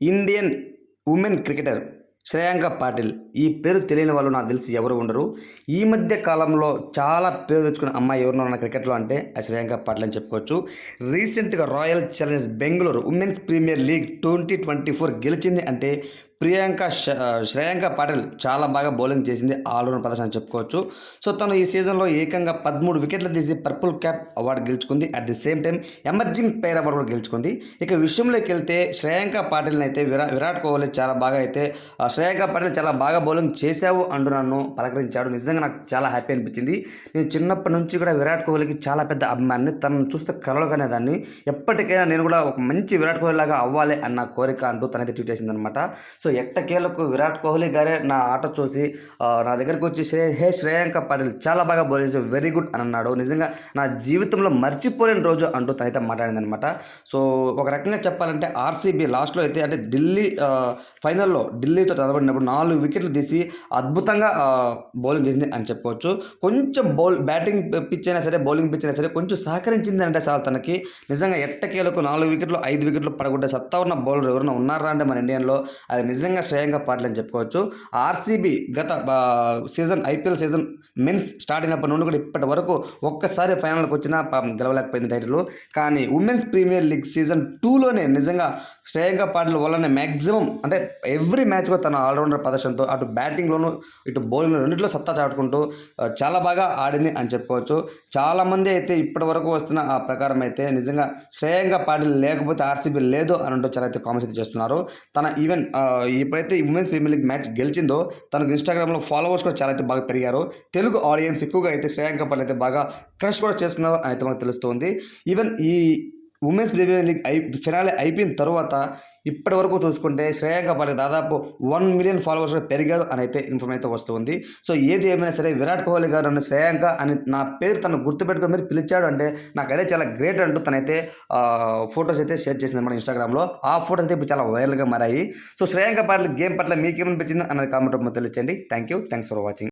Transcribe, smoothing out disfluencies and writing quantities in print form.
Indian women cricketer Shreyanka Patil. ఈ పేరు తెలియని వాళ్ళు నాకు తెలిసి ఎవరు ఉండరు. ఈ మధ్య కాలంలో చాలా పేరు తెచ్చుకున్న అమ్మాయి ఎవరినో ఉన్న క్రికెట్లో అంటే ఆ శ్రేయాంక పాటిల్ అని చెప్పుకోవచ్చు. రీసెంట్గా Royal Challengers Bengaluru Women's Premier League 2024 గెలిచింది అంటే శ్రేయాంక పాటిల్ చాలా బాగా బౌలింగ్ చేసింది. ఆల్రౌండ్ ప్రదర్శన చెప్పుకోవచ్చు. సో తను ఈ సీజన్లో ఏకంగా 13 వికెట్లు తీసి పర్పుల్ క్యాప్ అవార్డు గెలుచుకుంది. At the same time emerging player award కూడా గెలుచుకుంది. ఇక విషయంలోకి వెళ్తే శ్రేయాంక పాటిల్ని అయితే విరాట్ కోహ్లీ చాలా బాగా అయితే శ్రేయాంక పాటిల్ చాలా బాగా బౌలింగ్ చేశావు అంటూ నన్ను పలకరించాడు. నిజంగా నాకు చాలా హ్యాపీ అనిపించింది. నేను చిన్నప్పటి నుంచి కూడా విరాట్ కోహ్లీకి చాలా పెద్ద అభిమానిని. తనను చూస్తే కలలు కనేదాన్ని. ఎప్పటికైనా నేను కూడా ఒక మంచి విరాట్ కోహ్లీ లాగా అవ్వాలి అన్న కోరిక అంటూ తనైతే ట్వీట్ చేసింది అనమాట. సో ఎట్టకేలకు విరాట్ కోహ్లీ గారే నా ఆట చూసి నా దగ్గరికి వచ్చి శ్రేయాంక పాటిల్ చాలా బాగా బౌలింగ్ చేసి వెరీ గుడ్ అని అన్నాడు. నిజంగా నా జీవితంలో మర్చిపోలేని రోజు అంటూ తనైతే మాట్లాడింది అనమాట. సో ఒక రకంగా చెప్పాలంటే ఆర్సీబీ లాస్ట్లో అయితే అంటే ఢిల్లీ ఫైనల్లో ఢిల్లీతో తలబడినప్పుడు 4 వికెట్లు తీసి అద్భుతంగా బౌలింగ్ చేసింది అని చెప్పుకోవచ్చు. కొంచెం బ్యాటింగ్ పిచ్ అయినా సరే బౌలింగ్ పిచ్ అయినా సరే కొంచెం సహకరించింది అంటే చాలు తనకి. నిజంగా ఎట్టకేలకు 4 వికెట్లు 5 వికెట్లు పడగొట్టే సత్తా ఉన్న బౌలర్ ఎవరైనా ఉన్నారా అంటే మన ఇండియన్లో అది నిజంగా శ్రేయాంక పాటిల్ అని చెప్పుకోవచ్చు. ఆర్సీబీ గత ఐపీఎల్ సీజన్ మెన్స్ స్టార్ట్ అయినప్పటి నుండి కూడా ఇప్పటి వరకు ఒక్కసారి ఫైనల్కి వచ్చినా గెలవలేకపోయింది టైటిల్. కానీ ఉమెన్స్ ప్రీమియర్ లీగ్ సీజన్ 2లోనే నిజంగా శ్రేయాంక పాటిల్ వల్లనే మ్యాక్సిమం అంటే ఎవ్రీ మ్యాచ్లో తన ఆల్రౌండర్ ప్రదర్శనతో అటు బ్యాటింగ్లోనూ ఇటు బౌలింగ్లో రెండింటిలో సత్తా చాటుకుంటూ చాలా బాగా ఆడింది అని చెప్పుకోవచ్చు. చాలామంది అయితే ఇప్పటి వరకు వస్తున్న ఆ ప్రకారం అయితే నిజంగా శ్రేయాంక పాటిల్ లేకపోతే ఆర్సీబీ లేదు అని అంటూ చాలా అయితే కామెంట్స్ అయితే చేస్తున్నారు. తన ఈవెన్ ఎప్పుడైతే ఉమెన్స్ ప్రీమియర్ లీగ్ మ్యాచ్ గెలిచిందో తనకు ఇన్స్టాగ్రామ్లో ఫాలోవర్స్ కూడా చాలా అయితే బాగా పెరిగారు. తెలుగు ఆడియన్స్ ఎక్కువగా అయితే శ్రేయాంక పాటిల్ అయితే బాగా క్రష్ కూడా చేస్తున్నారు అని అయితే మనకు తెలుస్తుంది. ఈవెన్ ఈ ఉమెన్స్ ప్రీమియర్ లీగ్ ఫినాలే అయిపోయిన తర్వాత ఇప్పటి వరకు చూసుకుంటే శ్రేయాంక పాటిల్ దాదాపు 1 మిలియన్ ఫాలోవర్స్ పెరిగారు అని అయితే ఇన్ఫర్మేషన్ అయితే వస్తుంది. సో ఏది ఏమైనా సరే విరాట్ కోహ్లీ గారు నన్ను శ్రేయాంక అని నా పేరు తను గుర్తుపెట్టుకుని మీరు పిలిచాడు అంటే నాకైతే చాలా గ్రేట్ అంటూ తనైతే ఫొటోస్ అయితే షేర్ చేసింది అన్నమాట ఇన్స్టాగ్రామ్లో. ఆ ఫొటోస్ అయితే ఇప్పుడు చాలా వైరల్గా మారాయి. సో శ్రేయాంక పాటిల్ గేమ్ పట్ల మీకేమనిపించింది అన్నది కామెంట్ రూపంలో తెలియచేయండి. Thanks for watching.